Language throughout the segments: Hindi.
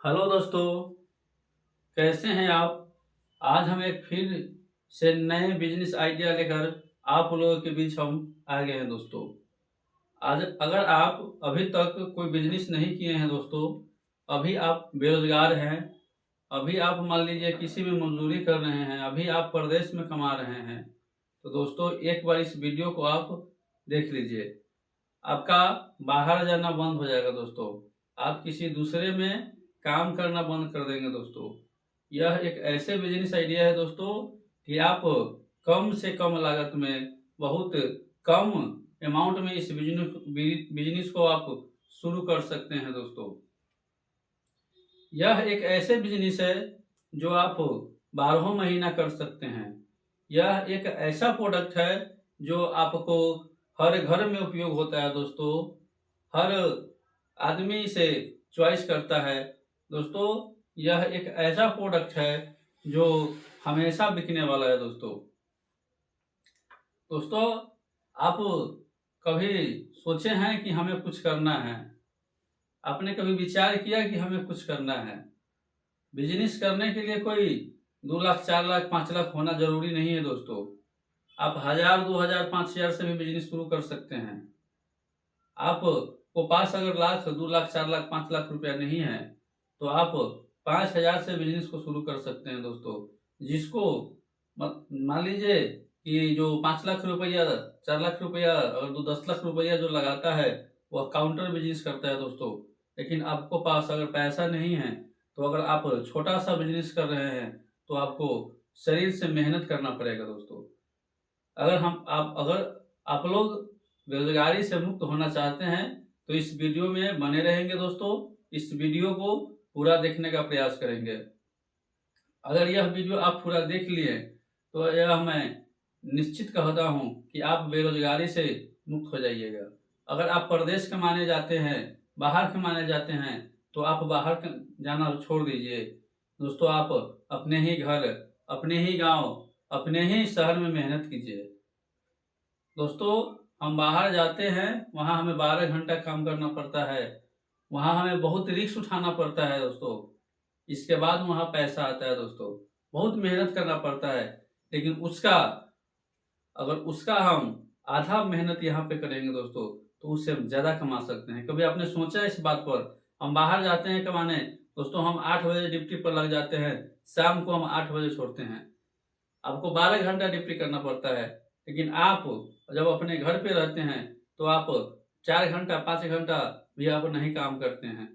हेलो दोस्तों, कैसे हैं आप। आज हम एक फिर से नए बिजनेस आइडिया लेकर आप लोगों के बीच हम आ गए हैं दोस्तों। आज अगर आप अभी तक कोई बिजनेस नहीं किए हैं दोस्तों, अभी आप बेरोजगार हैं, अभी आप मान लीजिए किसी में मजदूरी कर रहे हैं, अभी आप परदेश में कमा रहे हैं, तो दोस्तों एक बार इस वीडियो को आप देख लीजिए। आपका बाहर जाना बंद हो जाएगा दोस्तों। आप किसी दूसरे में काम करना बंद कर देंगे दोस्तों। यह एक ऐसे बिजनेस आइडिया है दोस्तों कि आप कम से कम लागत में बहुत कम अमाउंट में इस बिजनेस को आप शुरू कर सकते हैं दोस्तों। यह एक ऐसे बिजनेस है जो आप 12 महीना कर सकते हैं। यह एक ऐसा प्रोडक्ट है जो आपको हर घर में उपयोग होता है दोस्तों। हर आदमी इसे चॉइस करता है दोस्तों। यह एक ऐसा प्रोडक्ट है जो हमेशा बिकने वाला है दोस्तों। दोस्तों, आप कभी सोचे हैं कि हमें कुछ करना है? आपने कभी विचार किया कि हमें कुछ करना है? बिजनेस करने के लिए कोई 2 लाख 4 लाख 5 लाख होना जरूरी नहीं है दोस्तों। आप 1000 2000 5000 से भी बिजनेस शुरू कर सकते हैं। आपको पास अगर 2 लाख 4 लाख 5 लाख रुपया नहीं है तो आप 5000 से बिजनेस को शुरू कर सकते हैं दोस्तों। जिसको मान लीजिए कि जो 5 लाख रुपया 4 लाख रुपया और 10 लाख रुपया जो लगाता है वह काउंटर बिजनेस करता है दोस्तों। लेकिन आपको पास अगर पैसा नहीं है तो अगर आप छोटा सा बिजनेस कर रहे हैं तो आपको शरीर से मेहनत करना पड़ेगा दोस्तों। अगर आप लोग बेरोजगारी से मुक्त होना चाहते हैं तो इस वीडियो में बने रहेंगे दोस्तों। इस वीडियो को पूरा देखने का प्रयास करेंगे। अगर यह वीडियो आप पूरा देख लिए तो यह मैं निश्चित कहता हूं कि आप बेरोजगारी से मुक्त हो जाइएगा। अगर आप परदेश कमाने जाते हैं, बाहर कमाने जाते हैं, तो आप जाना छोड़ दीजिए दोस्तों। आप अपने ही घर, अपने ही गांव, अपने ही शहर में मेहनत कीजिए दोस्तों। हम बाहर जाते हैं, वहां हमें 12 घंटा काम करना पड़ता है, वहां हमें बहुत रिस्क उठाना पड़ता है दोस्तों। इसके बाद वहां पैसा आता है दोस्तों। बहुत मेहनत करना पड़ता है, लेकिन उसका हम आधा मेहनत यहाँ पे करेंगे दोस्तों तो उससे हम ज्यादा कमा सकते हैं। कभी आपने सोचा है इस बात पर? हम बाहर जाते हैं कमाने दोस्तों, हम 8 बजे ड्यूटी पर लग जाते हैं, शाम को हम 8 बजे छोड़ते हैं। आपको 12 घंटा ड्यूटी करना पड़ता है, लेकिन आप जब अपने घर पे रहते हैं तो आप 4 घंटा 5 घंटा भी आप नहीं काम करते हैं।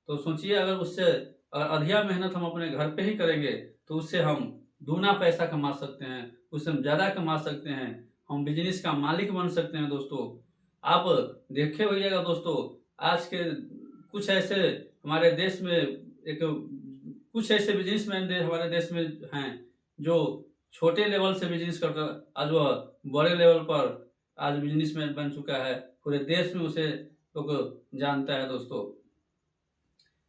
तो सोचिए, अगर अधिया मेहनत हम अपने घर पे ही करेंगे तो उससे हम दूना पैसा कमा सकते हैं, उससे हम ज्यादा कमा सकते हैं, हम बिजनेस का मालिक बन सकते हैं दोस्तों। आप देखे होइएगा दोस्तों, आज के कुछ ऐसे हमारे देश में एक कुछ ऐसे बिजनेसमैन हमारे देश में हैं जो छोटे लेवल से बिजनेस करता आज वह बड़े लेवल पर आज बिजनेसमैन बन चुका है। पूरे देश में उसे लोग जानता है दोस्तों।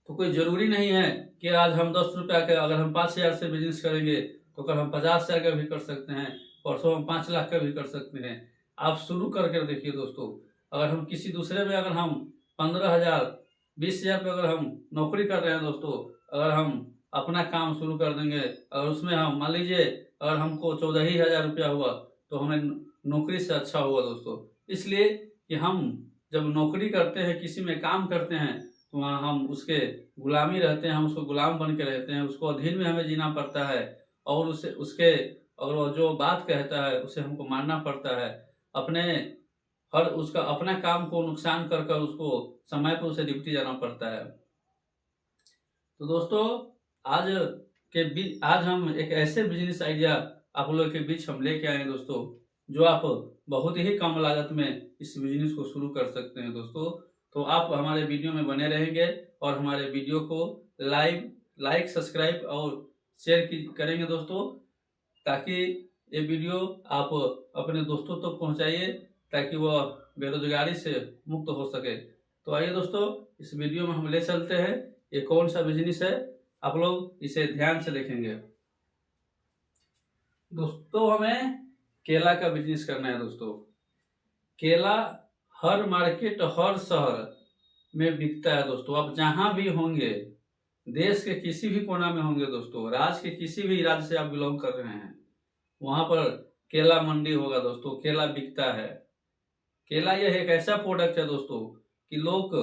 तो कोई जरूरी नहीं है कि आज हम 10 रुपया के, अगर हम 5000 से बिजनेस करेंगे तो कल हम 50,000 का भी कर सकते हैं, परसों हम 5 लाख का भी कर सकते हैं। आप शुरू करके देखिए दोस्तों। अगर हम किसी दूसरे में अगर हम 15,000 20,000 पे अगर हम नौकरी कर रहे हैं दोस्तों, अगर हम अपना काम शुरू कर देंगे, अगर उसमें हम मान लीजिए अगर हमको 14 ही हजार रुपया हुआ तो हमें नौकरी से अच्छा हुआ दोस्तों। इसलिए कि हम जब नौकरी करते हैं, किसी में काम करते हैं, तो वहाँ हम उसके गुलामी रहते हैं, हम उसको गुलाम बन के रहते हैं, उसको अधीन में हमें जीना पड़ता है। और और वो जो बात कहता है उसे हमको मानना पड़ता है। अपने उसका अपना काम को नुकसान कर कर उसको समय पर उसे ड्यूटी जाना पड़ता है। तो दोस्तों, आज हम एक ऐसे बिजनेस आइडिया आप लोगों के बीच हम लेके आए हैं दोस्तों, जो आप बहुत ही कम लागत में इस बिजनेस को शुरू कर सकते हैं दोस्तों। तो आप हमारे वीडियो में बने रहेंगे और हमारे वीडियो को लाइक सब्सक्राइब और शेयर करेंगे दोस्तों, ताकि ये वीडियो आप अपने दोस्तों तक पहुंचाइए ताकि वह बेरोजगारी से मुक्त हो सके। तो आइए दोस्तों, इस वीडियो में हम ले चलते हैं ये कौन सा बिजनेस है, आप लोग इसे ध्यान से देखेंगे। दोस्तों, हमें केला का बिजनेस करना है दोस्तों। केला हर मार्केट, हर शहर में बिकता है दोस्तों। आप जहां भी होंगे देश के किसी भी कोना में होंगे दोस्तों, राज्य के किसी भी राज्य से आप बिलोंग कर रहे हैं, वहां पर केला मंडी होगा दोस्तों, केला बिकता है। केला यह एक ऐसा प्रोडक्ट है दोस्तों कि लोग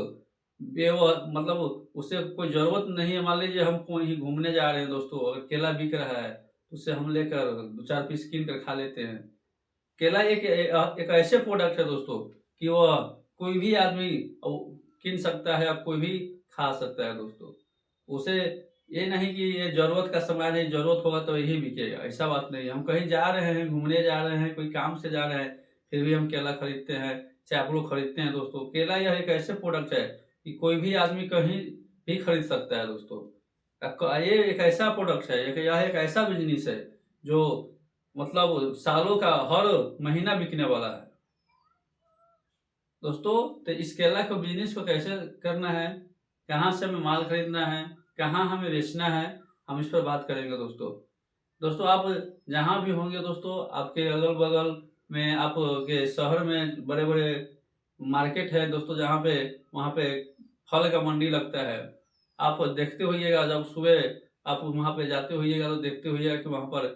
मतलब उससे कोई जरूरत नहीं है। मान लीजिए हम कहीं घूमने जा रहे हैं दोस्तों, अगर केला बिक रहा है तो उससे हम लेकर 2-4 पीस कीन कर खा लेते हैं। केला एक ऐसे प्रोडक्ट है दोस्तों कि वह कोई भी आदमी कीन सकता है, कोई भी खा सकता है दोस्तों। उसे ये नहीं कि ये जरूरत का सामान है, जरूरत होगा तो यही बिकेगा, ऐसा बात नहीं है। हम कहीं जा रहे हैं, घूमने जा रहे हैं, कोई काम से जा रहे हैं, फिर भी हम केला खरीदते हैं, चाहे आप लोग खरीदते हैं दोस्तों। केला यह एक ऐसे प्रोडक्ट है कि कोई भी आदमी कहीं भी खरीद सकता है दोस्तों। ये एक ऐसा प्रोडक्ट है, यह एक ऐसा बिजनेस है जो मतलब सालों का हर महीना बिकने वाला है दोस्तों। तो इस केला के बिजनेस को कैसे करना है, कहाँ से हमें माल खरीदना है, कहाँ हमें बेचना है, हम इस पर बात करेंगे दोस्तों। दोस्तों आप जहाँ भी होंगे दोस्तों, आपके अगल बगल में, आपके शहर में बड़े बड़े मार्केट है दोस्तों, जहाँ पे वहाँ पे फल का मंडी लगता है। आप देखते होइएगा, जब सुबह आप वहाँ पे जाते होइएगा तो देखते होइएगा कि वहाँ पर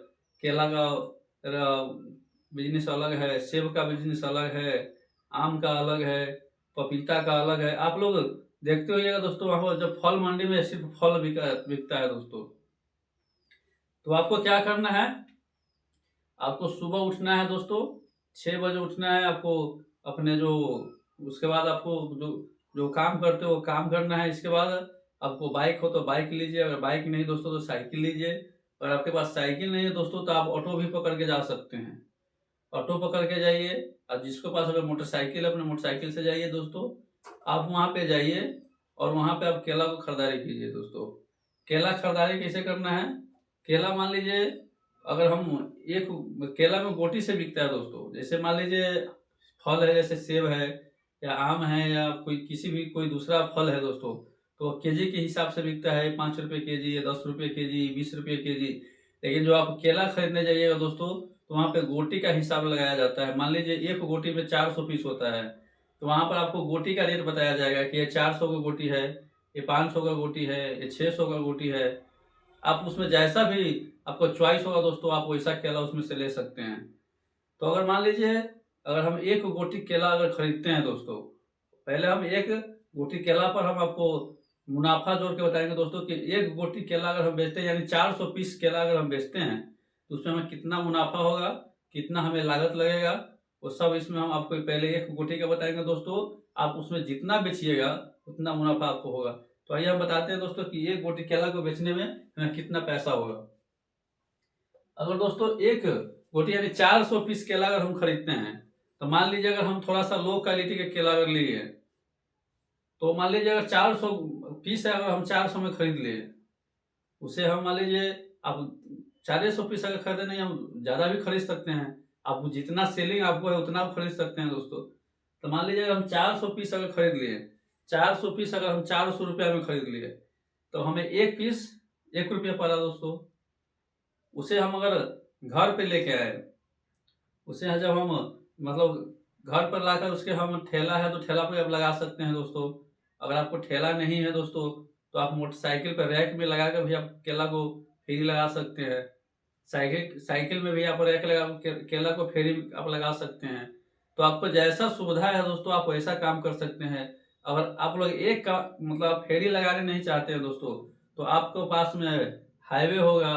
केला का बिजनेस अलग है, सेब का बिजनेस अलग है, आम का अलग है, पपीता का अलग है। आप लोग देखते होइएगा दोस्तों, वहाँ पर जब फल मंडी में सिर्फ फल बिकता है दोस्तों। तो आपको क्या करना है, आपको सुबह उठना है दोस्तों, 6 बजे उठना है आपको। अपने जो उसके बाद आपको जो जो काम करते हो वो काम करना है। इसके बाद आपको बाइक हो तो बाइक लीजिए, अगर बाइक नहीं दोस्तों तो साइकिल लीजिए। अगर आपके पास साइकिल नहीं है दोस्तों तो आप ऑटो भी पकड़ के जा सकते हैं, ऑटो पकड़ के जाइए। और जिसके पास अगर मोटरसाइकिल है, अपने मोटरसाइकिल से जाइए दोस्तों। आप वहाँ पे जाइए और वहाँ पे आप केला को खरीदारी कीजिए दोस्तों। केला खरीदारी कैसे करना है, केला मान लीजिए अगर हम एक केला में गोटी से बिकता है दोस्तों। जैसे मान लीजिए फल है, जैसे सेब है या आम है या किसी भी कोई दूसरा फल है दोस्तों, तो केजी के हिसाब से बिकता है। 5 रुपये केजी या 10 रुपये केजी, 20 रुपये केजी। लेकिन जो आप केला खरीदने जाइएगा दोस्तों, तो वहाँ पे गोटी का हिसाब लगाया जाता है। मान लीजिए एक गोटी में 400 पीस होता है, तो वहाँ पर आपको गोटी का रेट बताया जाएगा कि ये 400 का गोटी है, ये 500 का गोटी है, ये 600 का गोटी है। आप उसमें जैसा भी आपको चॉइस होगा दोस्तों, आप वैसा केला उसमें से ले सकते हैं। तो अगर मान लीजिए अगर हम एक गोटी केला अगर खरीदते हैं दोस्तों, पहले हम एक गोटी केला पर हम आपको मुनाफा जोड़ के बताएंगे दोस्तों कि एक गोटी केला अगर हम बेचते हैं, यानी 400 पीस केला अगर हम बेचते हैं, तो उसमें हमें कितना मुनाफा होगा, कितना हमें लागत लगेगा, वो सब इसमें हम आपको पहले एक गोटी का बताएंगे दोस्तों। आप उसमें जितना बेचिएगा उतना मुनाफा आपको होगा। तो आइए हम बताते हैं दोस्तों कि एक गोटी केला को बेचने में हमें कितना पैसा होगा। अगर दोस्तों एक गोटी यानी 400 पीस केला अगर हम खरीदते हैं, तो मान लीजिए अगर हम थोड़ा सा लो क्वालिटी के केला अगर लिए, तो मान लीजिए अगर 400 पीस है, अगर हम 400 में खरीद लिए, उसे हम मान लीजिए आप 400 पीस अगर खरीदे, नहीं हम ज़्यादा भी खरीद सकते हैं। आप जितना सेलिंग आपको है उतना आप खरीद सकते हैं दोस्तों। तो मान लीजिए अगर हम 400 पीस अगर खरीद लिए, 400 पीस अगर हम 400 रुपया में खरीद लिए, तो हमें एक पीस 1 रुपया पड़ा दोस्तों। उसे हम अगर घर पे लेके आए, उसे जब हम मतलब घर पर लाकर उसके हम ठेला है तो ठेला पे आप लगा सकते हैं दोस्तों। अगर आपको ठेला नहीं है दोस्तों, तो आप मोटरसाइकिल पर रैक में लगा कर भी आप केला को फेरी लगा सकते हैं। साइकिल में भी आप रैक लगा केला को फेरी आप लगा सकते हैं। तो आपको जैसा सुविधा है दोस्तों, आप वैसा काम कर सकते हैं। अगर आप लोग एक का मतलब आप फेरी लगाने नहीं चाहते हैं दोस्तों, तो आपको पास में हाईवे होगा,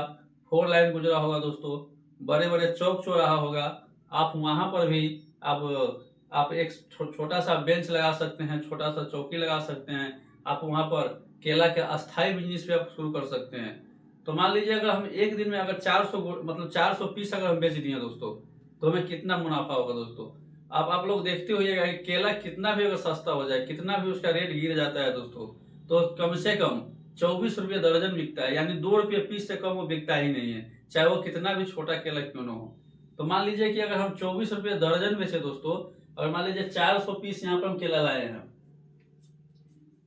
4 लाइन गुजरा होगा दोस्तों, बड़े बड़े चौक चौराहा होगा। आप वहाँ पर भी आप एक छोटा सा बेंच लगा सकते हैं, छोटा सा चौकी लगा सकते हैं। आप वहाँ पर केला के अस्थायी बिजनेस भी आप शुरू कर सकते हैं। तो मान लीजिए अगर हम एक दिन में अगर 400 पीस अगर हम बेच दिए दोस्तों, तो हमें कितना मुनाफा होगा दोस्तों। आप लोग देखते होइएगा कि केला कितना भी अगर सस्ता हो जाए, कितना भी उसका रेट गिर जाता है दोस्तों, तो कम से कम 24 रुपये दर्जन बिकता है, यानी 2 रुपये पीस से कम वो बिकता ही नहीं है, चाहे वो कितना भी छोटा केला क्यों ना हो। तो मान लीजिए कि अगर हम 24 रुपये दर्जन बेचे दोस्तों, और मान लीजिए 400 पीस यहाँ पर हम केला लाए हैं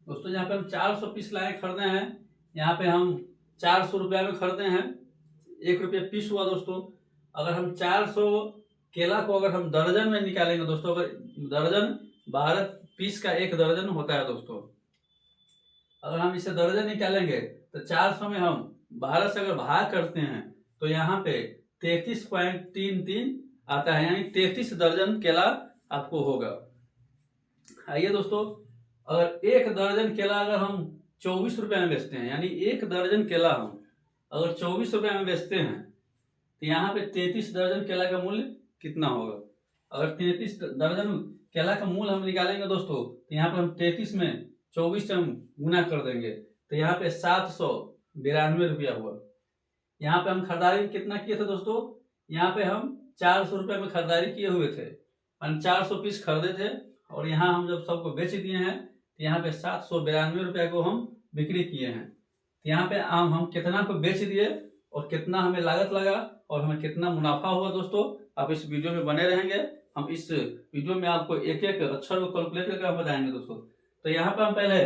दोस्तों, यहाँ पे हम 400 पीस लाए खरीदे हैं, यहाँ पे हम 400 रुपया में खरीदे हैं, 1 रुपये पीस हुआ दोस्तों। अगर हम 400 केला को अगर हम दर्जन में निकालेंगे दोस्तों, अगर दर्जन 12 पीस का 1 दर्जन होता है दोस्तों। अगर हम इसे दर्जन निकालेंगे तो 400 में हम 12 से अगर भाग करते हैं तो यहाँ पे 33.33 आता है, यानी 33 दर्जन केला आपको होगा। आइए दोस्तों, अगर एक दर्जन केला अगर हम 24 रुपये में बेचते हैं, यानी एक दर्जन केला हम अगर 24 रुपये में बेचते हैं तो यहाँ पे 33 दर्जन केला का मूल्य कितना होगा। अगर 33 दर्जन केला का मूल्य हम निकालेंगे दोस्तों तो यहाँ पे हम 33 में 24 से हम गुना कर देंगे तो यहाँ पे 792 रुपया हुआ। यहाँ पे हम खरीदारी कितना किए थे दोस्तों, यहाँ पे हम 400 रुपये में खरीदारी किए हुए थे, 400 पीस खरीदे थे और यहाँ हम जब सबको बेच दिए हैं तो यहाँ पे 792 रुपया को हम बिक्री किए हैं। तो यहाँ पे हम कितना को बेच दिए और कितना हमें लागत लगा और हमें कितना मुनाफा हुआ दोस्तों, आप इस वीडियो में बने रहेंगे। हम इस वीडियो में आपको एक एक अक्षर को कैलकुलेट करके हम बताएंगे दोस्तों। तो यहाँ पर हम पहले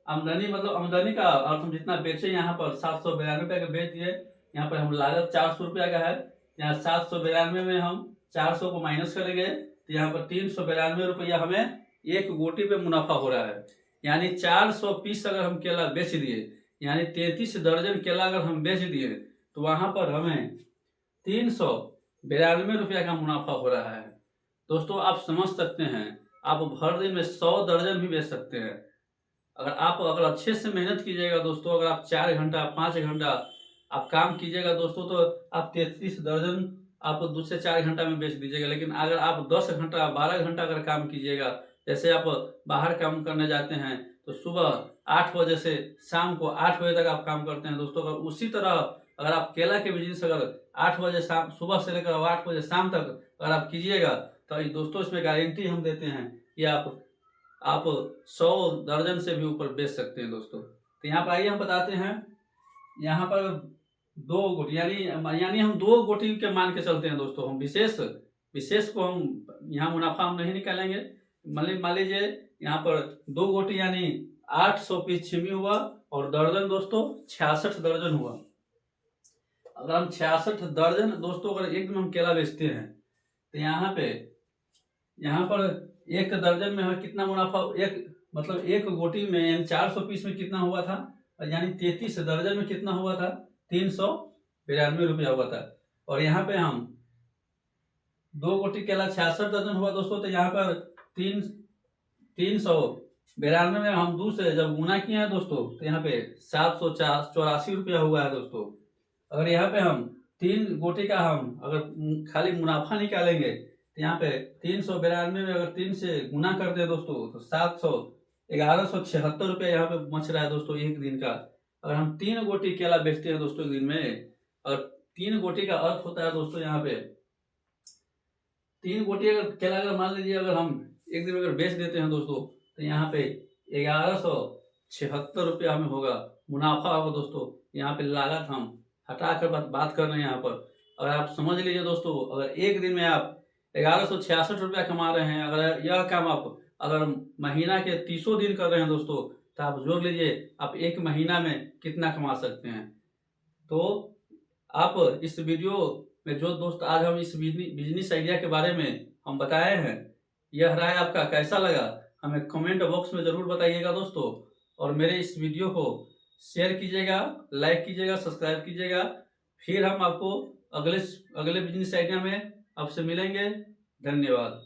आमदनी मतलब आमदनी का और हम जितना बेचे यहाँ पर 792 रुपये का बेच दिए। यहाँ पर हम लागत 400 रुपया का है, यहाँ 792 में हम 400 को माइनस करेंगे तो यहाँ पर 392 रुपया हमें एक गोटी पे मुनाफा हो रहा है। यानी 400 पीस अगर हम केला बेच दिए, यानी 33 दर्जन केला अगर हम बेच दिए तो वहां पर हमें 392 रुपया का मुनाफा हो रहा है। दोस्तों आप समझ सकते हैं, आप भर दिन में 100 दर्जन भी बेच सकते हैं। अगर अच्छे से मेहनत कीजिएगा दोस्तों, अगर आप 4 घंटा 5 घंटा आप काम कीजिएगा दोस्तों तो आप 33 दर्जन आप 2 से 4 घंटा में बेच दीजिएगा। लेकिन अगर आप 10 घंटा 12 घंटा अगर काम कीजिएगा, जैसे आप बाहर काम करने जाते हैं तो सुबह 8 बजे से शाम को 8 बजे तक आप काम करते हैं दोस्तों, अगर उसी तरह अगर आप केला के बिजनेस अगर 8 बजे शाम सुबह से लेकर 8 बजे शाम तक अगर आप कीजिएगा तो दोस्तों इसमें गारंटी हम देते हैं कि आप 100 दर्जन से भी ऊपर बेच सकते हैं दोस्तों। तो यहाँ पर आइए हम बताते हैं, यहाँ पर 2 गोटी यानी हम 2 गोटी के मान के चलते हैं दोस्तों। हम विशेष को हम यहाँ मुनाफा हम नहीं निकालेंगे। मान लीजिए यहाँ पर 2 गोटी यानी 800 पीस छिमी हुआ और दर्जन दोस्तों 66 दर्जन हुआ। अगर हम 66 दर्जन दोस्तों अगर एक दिन हम केला बेचते हैं तो यहाँ पर एक दर्जन में हमें कितना मुनाफा, एक गोटी में यानी 400 पीस में कितना हुआ था, यानी 33 दर्जन में कितना हुआ था, 392 रुपया हुआ था। और यहाँ पे हम 2 गोटी केला 66 दर्जन हुआ दोस्तों, तो यहाँ पर 392 में हम 2 से जब गुना किए हैं दोस्तों तो यहाँ पे 784 रुपया हुआ है दोस्तों। अगर यहाँ पे हम 3 गोटी का हम अगर खाली मुनाफा निकालेंगे तो यहाँ पे 392 में अगर 3 से गुना कर दे दोस्तों तो 1176 रुपया यहाँ पे बच रहा है दोस्तों एक दिन का। अगर हम 3 गोटी केला बेचते हैं दोस्तों एक दिन में, अगर 3 गोटी का अर्थ होता है दोस्तों, यहाँ पे 3 गोटी अगर केला अगर मान लीजिए अगर हम एक दिन अगर बेच देते हैं दोस्तों तो यहाँ पे 1176 रुपया हमें होगा मुनाफा होगा दोस्तों। यहाँ पे लागत हम हटा कर बात कर रहे हैं। यहाँ पर अगर आप समझ लीजिए दोस्तों, अगर एक दिन में आप 1166 रुपया कमा रहे हैं, अगर यह काम आप अगर महीना के 30 दिन कर रहे हैं दोस्तों तो आप जोड़ लीजिए आप एक महीना में कितना कमा सकते हैं। तो आप इस वीडियो में जो दोस्त आज हम इस बिजनेस आइडिया के बारे में हम बताए हैं, यह राय आपका कैसा लगा हमें कमेंट बॉक्स में ज़रूर बताइएगा दोस्तों। और मेरे इस वीडियो को शेयर कीजिएगा, लाइक कीजिएगा, सब्सक्राइब कीजिएगा। फिर हम आपको अगले बिजनेस आइडिया में आपसे मिलेंगे। धन्यवाद।